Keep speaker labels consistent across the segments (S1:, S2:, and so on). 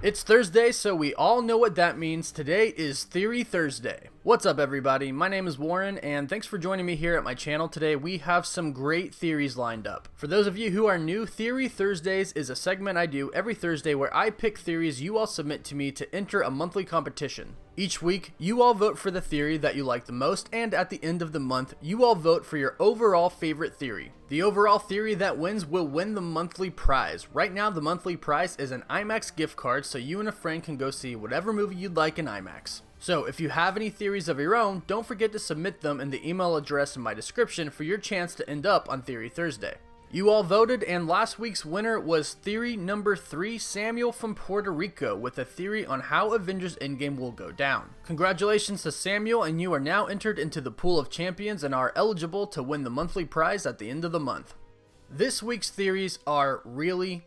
S1: It's Thursday, so we all know what that means. Today is Theory Thursday. What's up, everybody? My name is Warren, and thanks for joining me here at my channel. Today we have some great theories lined up. For those of you who are new, Theory Thursdays is a segment I do every Thursday where I pick theories you all submit to me to enter a monthly competition. Each week, you all vote for the theory that you like the most, and at the end of the month, you all vote for your overall favorite theory. The overall theory that wins will win the monthly prize. Right now, the monthly prize is an IMAX gift card, so you and a friend can go see whatever movie you'd like in IMAX. So if you have any theories of your own, don't forget to submit them in the email address in my description for your chance to end up on Theory Thursday. You all voted, and last week's winner was theory number 3, Samuel from Puerto Rico, with a theory on how Avengers Endgame will go down. Congratulations to Samuel, and you are now entered into the pool of champions and are eligible to win the monthly prize at the end of the month. This week's theories are really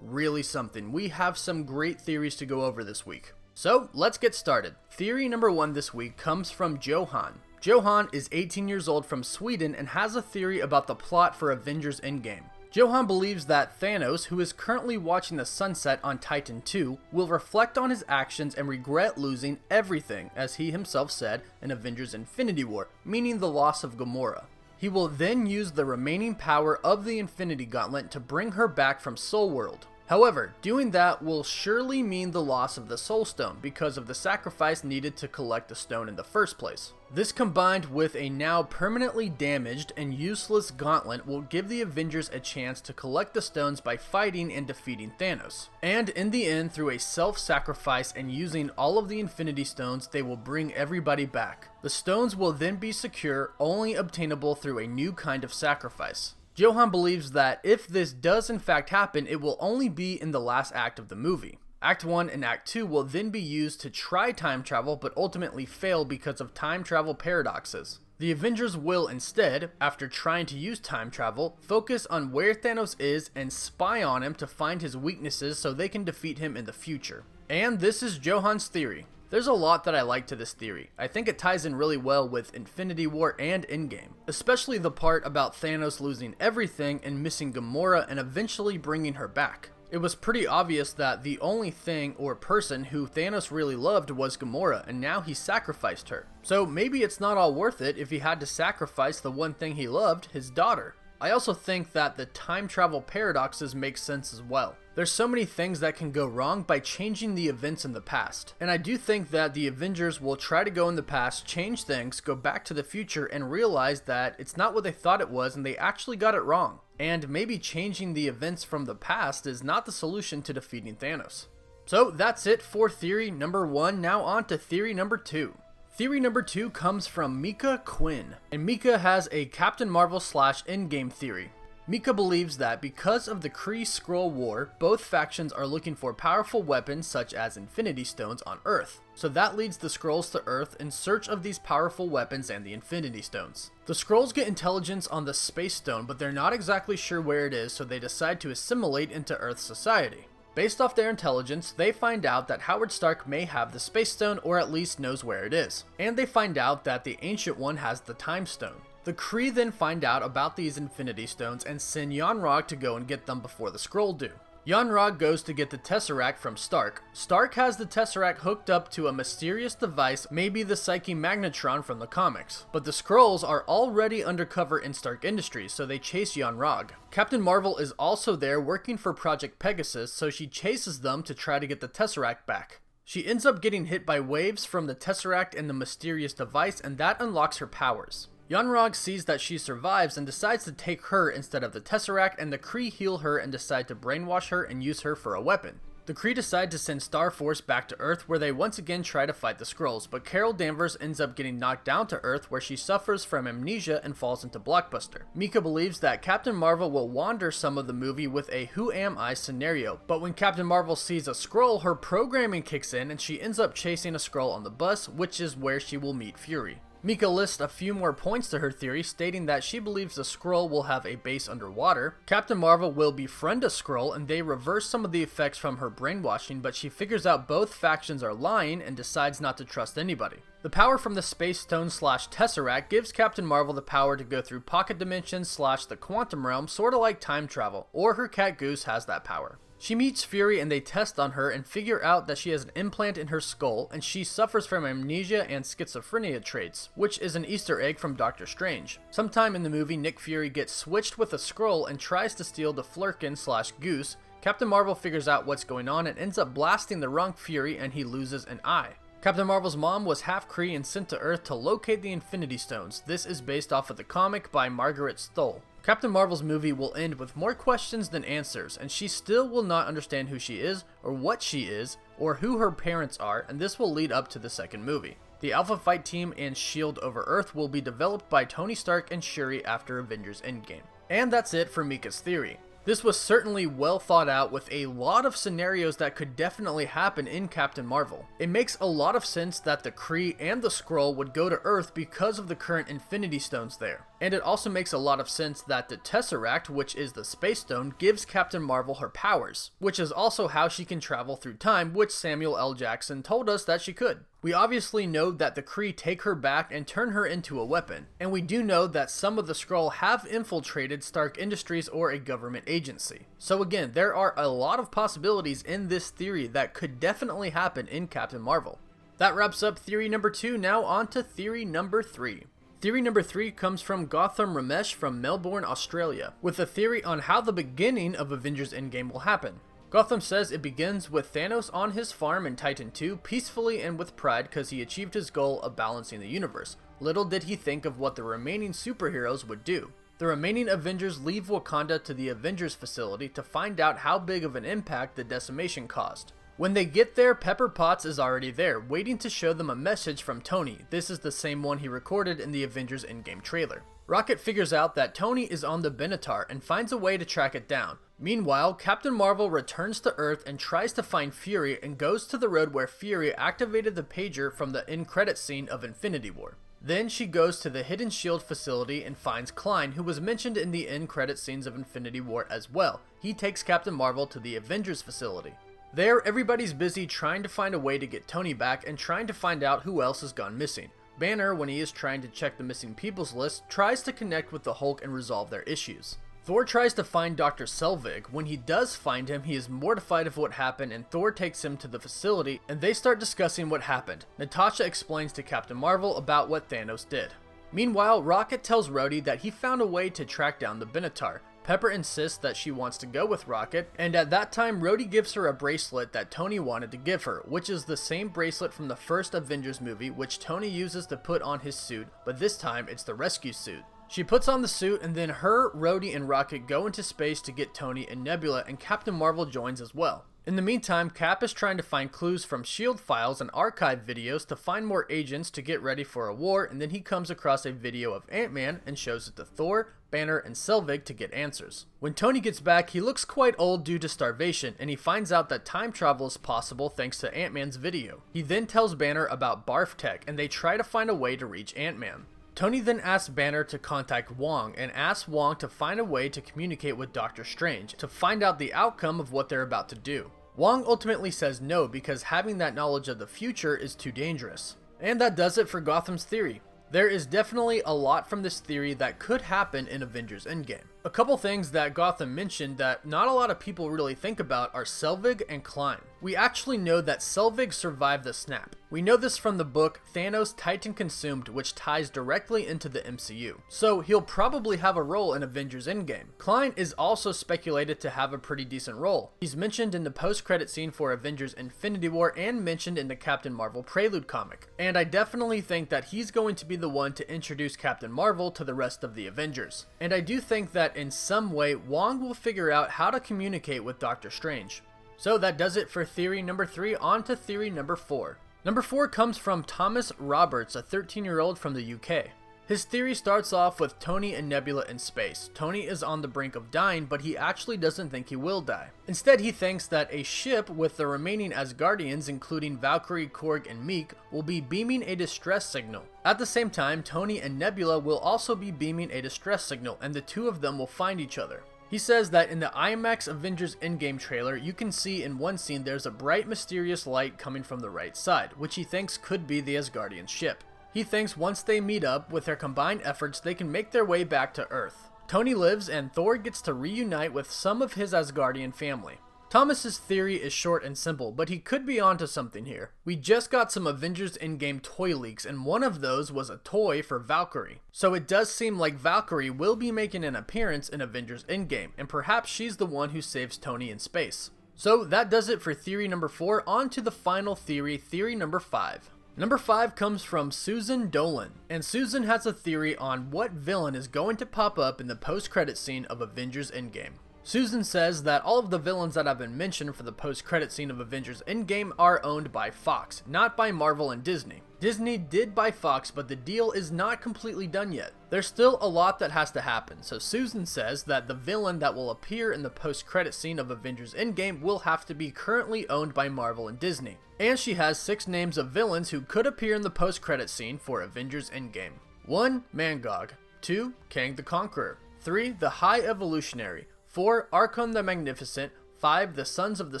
S1: something. We have some great theories to go over this week. So let's get started. Theory number 1 this week comes from Johan. Johan is 18 years old from Sweden and has a theory about the plot for Avengers Endgame. Johan believes that Thanos, who is currently watching the sunset on Titan II, will reflect on his actions and regret losing everything, as he himself said in Avengers Infinity War, meaning the loss of Gamora. He will then use the remaining power of the Infinity Gauntlet to bring her back from Soul World. However, doing that will surely mean the loss of the Soul Stone because of the sacrifice needed to collect the stone in the first place. This combined with a now permanently damaged and useless gauntlet will give the Avengers a chance to collect the stones by fighting and defeating Thanos. And in the end, through a self-sacrifice and using all of the Infinity Stones, they will bring everybody back. The stones will then be secure, only obtainable through a new kind of sacrifice. Johan believes that if this does in fact happen, it will only be in the last act of the movie. Act 1 and Act 2 will then be used to try time travel but ultimately fail because of time travel paradoxes. The Avengers will instead, after trying to use time travel, focus on where Thanos is and spy on him to find his weaknesses so they can defeat him in the future. And this is Johan's theory. There's a lot that I like to this theory. I think it ties in really well with Infinity War and Endgame, especially the part about Thanos losing everything and missing Gamora and eventually bringing her back. It was pretty obvious that the only thing or person who Thanos really loved was Gamora, and now he sacrificed her. So maybe it's not all worth it if he had to sacrifice the one thing he loved, his daughter. I also think that the time travel paradoxes make sense as well. There's so many things that can go wrong by changing the events in the past. And I do think that the Avengers will try to go in the past, change things, go back to the future, and realize that it's not what they thought it was and they actually got it wrong. And maybe changing the events from the past is not the solution to defeating Thanos. So that's it for theory number 1. Now on to theory number 2. Theory number 2 comes from Mika Quinn, and Mika has a Captain Marvel / Endgame theory. Mika believes that because of the Kree-Skrull War, both factions are looking for powerful weapons such as Infinity Stones on Earth. So that leads the Skrulls to Earth in search of these powerful weapons and the Infinity Stones. The Skrulls get intelligence on the Space Stone, but they're not exactly sure where it is, so they decide to assimilate into Earth's society. Based off their intelligence, they find out that Howard Stark may have the Space Stone or at least knows where it is. And they find out that the Ancient One has the Time Stone. The Kree then find out about these Infinity Stones and send Yon-Rogg to go and get them before the Skrull do. Yon-Rogg goes to get the Tesseract from Stark. Stark has the Tesseract hooked up to a mysterious device, maybe the Psyche Magnetron from the comics. But the Skrulls are already undercover in Stark Industries, so they chase Yon-Rogg. Captain Marvel is also there working for Project Pegasus, so she chases them to try to get the Tesseract back. She ends up getting hit by waves from the Tesseract and the mysterious device, and that unlocks her powers. Yon-Rogg sees that she survives and decides to take her instead of the Tesseract, and the Kree heal her and decide to brainwash her and use her for a weapon. The Kree decide to send Star Force back to Earth, where they once again try to fight the Skrulls, but Carol Danvers ends up getting knocked down to Earth, where she suffers from amnesia and falls into Blockbuster. Mika believes that Captain Marvel will wander some of the movie with a Who Am I scenario, but when Captain Marvel sees a Skrull, her programming kicks in and she ends up chasing a Skrull on the bus, which is where she will meet Fury. Mika lists a few more points to her theory, stating that she believes the Skrull will have a base underwater. Captain Marvel will befriend a Skrull and they reverse some of the effects from her brainwashing, but she figures out both factions are lying and decides not to trust anybody. The power from the Space Stone / Tesseract gives Captain Marvel the power to go through pocket dimensions / the quantum realm, sorta like time travel, or her cat Goose has that power. She meets Fury and they test on her and figure out that she has an implant in her skull and she suffers from amnesia and schizophrenia traits, which is an Easter egg from Doctor Strange. Sometime in the movie, Nick Fury gets switched with a Skrull and tries to steal the Flurkin/Goose. Captain Marvel figures out what's going on and ends up blasting the wrong Fury and he loses an eye. Captain Marvel's mom was half Kree and sent to Earth to locate the Infinity Stones. This is based off of the comic by Margaret Stohl. Captain Marvel's movie will end with more questions than answers, and she still will not understand who she is, or what she is, or who her parents are, and this will lead up to the second movie. The Alpha Fight Team and S.H.I.E.L.D. over Earth will be developed by Tony Stark and Shuri after Avengers Endgame. And that's it for Mika's theory. This was certainly well thought out with a lot of scenarios that could definitely happen in Captain Marvel. It makes a lot of sense that the Kree and the Skrull would go to Earth because of the current Infinity Stones there. And it also makes a lot of sense that the Tesseract, which is the Space Stone, gives Captain Marvel her powers, which is also how she can travel through time, which Samuel L. Jackson told us that she could. We obviously know that the Kree take her back and turn her into a weapon, and we do know that some of the Skrull have infiltrated Stark Industries or a government agency. So again, there are a lot of possibilities in this theory that could definitely happen in Captain Marvel. That wraps up theory number 2, now on to theory number 3. Theory number 3 comes from Gautam Ramesh from Melbourne, Australia, with a theory on how the beginning of Avengers Endgame will happen. Gautam says it begins with Thanos on his farm in Titan 2 peacefully and with pride because he achieved his goal of balancing the universe. Little did he think of what the remaining superheroes would do. The remaining Avengers leave Wakanda to the Avengers facility to find out how big of an impact the decimation caused. When they get there, Pepper Potts is already there, waiting to show them a message from Tony. This is the same one he recorded in the Avengers Endgame trailer. Rocket figures out that Tony is on the Benatar and finds a way to track it down. Meanwhile, Captain Marvel returns to Earth and tries to find Fury and goes to the road where Fury activated the pager from the end credit scene of Infinity War. Then she goes to the hidden S.H.I.E.L.D. facility and finds Klein, who was mentioned in the end credit scenes of Infinity War as well. He takes Captain Marvel to the Avengers facility. There, everybody's busy trying to find a way to get Tony back and trying to find out who else has gone missing. Banner, when he is trying to check the missing people's list, tries to connect with the Hulk and resolve their issues. Thor tries to find Dr. Selvig. When he does find him, he is mortified of what happened and Thor takes him to the facility and they start discussing what happened. Natasha explains to Captain Marvel about what Thanos did. Meanwhile, Rocket tells Rhodey that he found a way to track down the Benatar. Pepper insists that she wants to go with Rocket, and at that time Rhodey gives her a bracelet that Tony wanted to give her, which is the same bracelet from the first Avengers movie which Tony uses to put on his suit, but this time it's the rescue suit. She puts on the suit and then her, Rhodey, and Rocket go into space to get Tony and Nebula, and Captain Marvel joins as well. In the meantime, Cap is trying to find clues from S.H.I.E.L.D. files and archive videos to find more agents to get ready for a war, and then he comes across a video of Ant-Man and shows it to Thor, Banner, and Selvig to get answers. When Tony gets back, he looks quite old due to starvation, and he finds out that time travel is possible thanks to Ant-Man's video. He then tells Banner about Barf Tech, and they try to find a way to reach Ant-Man. Tony then asks Banner to contact Wong and asks Wong to find a way to communicate with Doctor Strange to find out the outcome of what they're about to do. Wong ultimately says no because having that knowledge of the future is too dangerous. And that does it for Gautam's theory. There is definitely a lot from this theory that could happen in Avengers Endgame. A couple things that Gautam mentioned that not a lot of people really think about are Selvig and Klein. We actually know that Selvig survived the snap. We know this from the book Thanos Titan Consumed, which ties directly into the MCU. So he'll probably have a role in Avengers Endgame. Klein is also speculated to have a pretty decent role. He's mentioned in the post-credit scene for Avengers Infinity War and mentioned in the Captain Marvel Prelude comic. And I definitely think that he's going to be the one to introduce Captain Marvel to the rest of the Avengers. And I do think that in some way Wong will figure out how to communicate with Doctor Strange. So that does it for theory number 3, on to theory number 4. Number 4 comes from Thomas Roberts, a 13-year-old from the UK. His theory starts off with Tony and Nebula in space. Tony is on the brink of dying, but he actually doesn't think he will die. Instead, he thinks that a ship with the remaining Asgardians, including Valkyrie, Korg, and Meek, will be beaming a distress signal. At the same time, Tony and Nebula will also be beaming a distress signal, and the two of them will find each other. He says that in the IMAX Avengers Endgame trailer, you can see in one scene there's a bright mysterious light coming from the right side, which he thinks could be the Asgardian ship. He thinks once they meet up, with their combined efforts, they can make their way back to Earth. Tony lives and Thor gets to reunite with some of his Asgardian family. Thomas's theory is short and simple, but he could be onto something here. We just got some Avengers Endgame toy leaks, and one of those was a toy for Valkyrie. So it does seem like Valkyrie will be making an appearance in Avengers Endgame, and perhaps she's the one who saves Tony in space. So that does it for theory number 4. On to the final theory, theory number 5. Number 5 comes from Susan Dolan, and Susan has a theory on what villain is going to pop up in the post-credit scene of Avengers Endgame. Susan says that all of the villains that have been mentioned for the post-credit scene of Avengers Endgame are owned by Fox, not by Marvel and Disney. Disney did buy Fox, but the deal is not completely done yet. There's still a lot that has to happen, so Susan says that the villain that will appear in the post-credit scene of Avengers Endgame will have to be currently owned by Marvel and Disney. And she has 6 names of villains who could appear in the post-credit scene for Avengers Endgame. 1. Mangog. 2. Kang the Conqueror. 3. The High Evolutionary. 4. Archon the Magnificent. 5. The Sons of the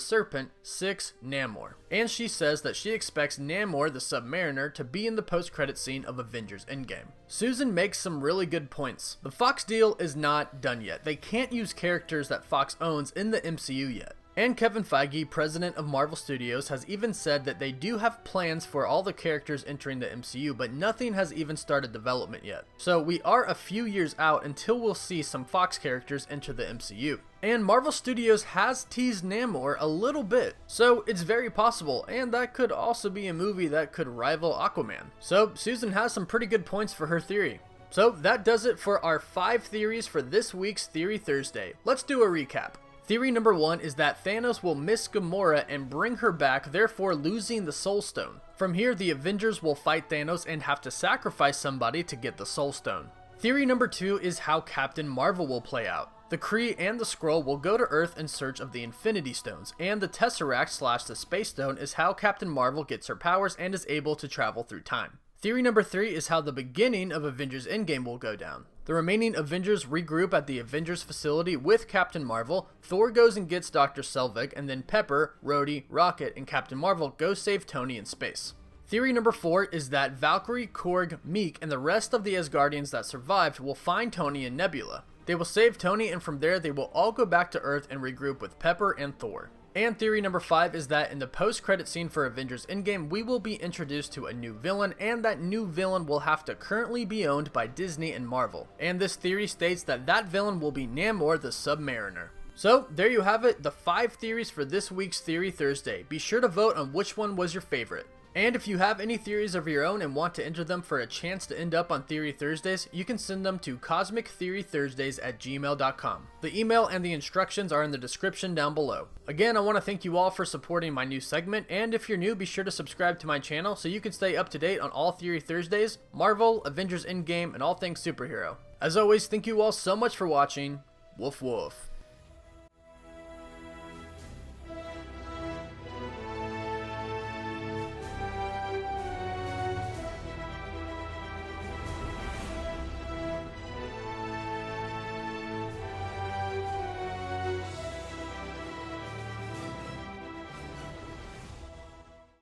S1: Serpent. 6. Namor. And she says that she expects Namor the Submariner to be in the post-credit scene of Avengers Endgame. Susan makes some really good points. The Fox deal is not done yet. They can't use characters that Fox owns in the MCU yet. And Kevin Feige, president of Marvel Studios, has even said that they do have plans for all the characters entering the MCU, but nothing has even started development yet. So we are a few years out until we'll see some Fox characters enter the MCU. And Marvel Studios has teased Namor a little bit, so it's very possible, and that could also be a movie that could rival Aquaman. So Susan has some pretty good points for her theory. So that does it for our 5 theories for this week's Theory Thursday. Let's do a recap. Theory number 1 is that Thanos will miss Gamora and bring her back, therefore losing the Soul Stone. From here, the Avengers will fight Thanos and have to sacrifice somebody to get the Soul Stone. Theory number 2 is how Captain Marvel will play out. The Kree and the Skrull will go to Earth in search of the Infinity Stones, and the Tesseract / the Space Stone is how Captain Marvel gets her powers and is able to travel through time. Theory number 3 is how the beginning of Avengers Endgame will go down. The remaining Avengers regroup at the Avengers facility with Captain Marvel, Thor goes and gets Dr. Selvig, and then Pepper, Rhodey, Rocket, and Captain Marvel go save Tony in space. Theory number 4 is that Valkyrie, Korg, Meek, and the rest of the Asgardians that survived will find Tony and Nebula. They will save Tony, and from there they will all go back to Earth and regroup with Pepper and Thor. And theory number 5 is that in the post-credit scene for Avengers Endgame, we will be introduced to a new villain, and that new villain will have to currently be owned by Disney and Marvel. And this theory states that that villain will be Namor the Submariner. So there you have it, the 5 theories for this week's Theory Thursday. Be sure to vote on which one was your favorite. And if you have any theories of your own and want to enter them for a chance to end up on Theory Thursdays, you can send them to cosmictheorythursdays@gmail.com. The email and the instructions are in the description down below. Again, I want to thank you all for supporting my new segment, and if you're new, be sure to subscribe to my channel so you can stay up to date on all Theory Thursdays, Marvel, Avengers Endgame, and all things superhero. As always, thank you all so much for watching. Woof woof.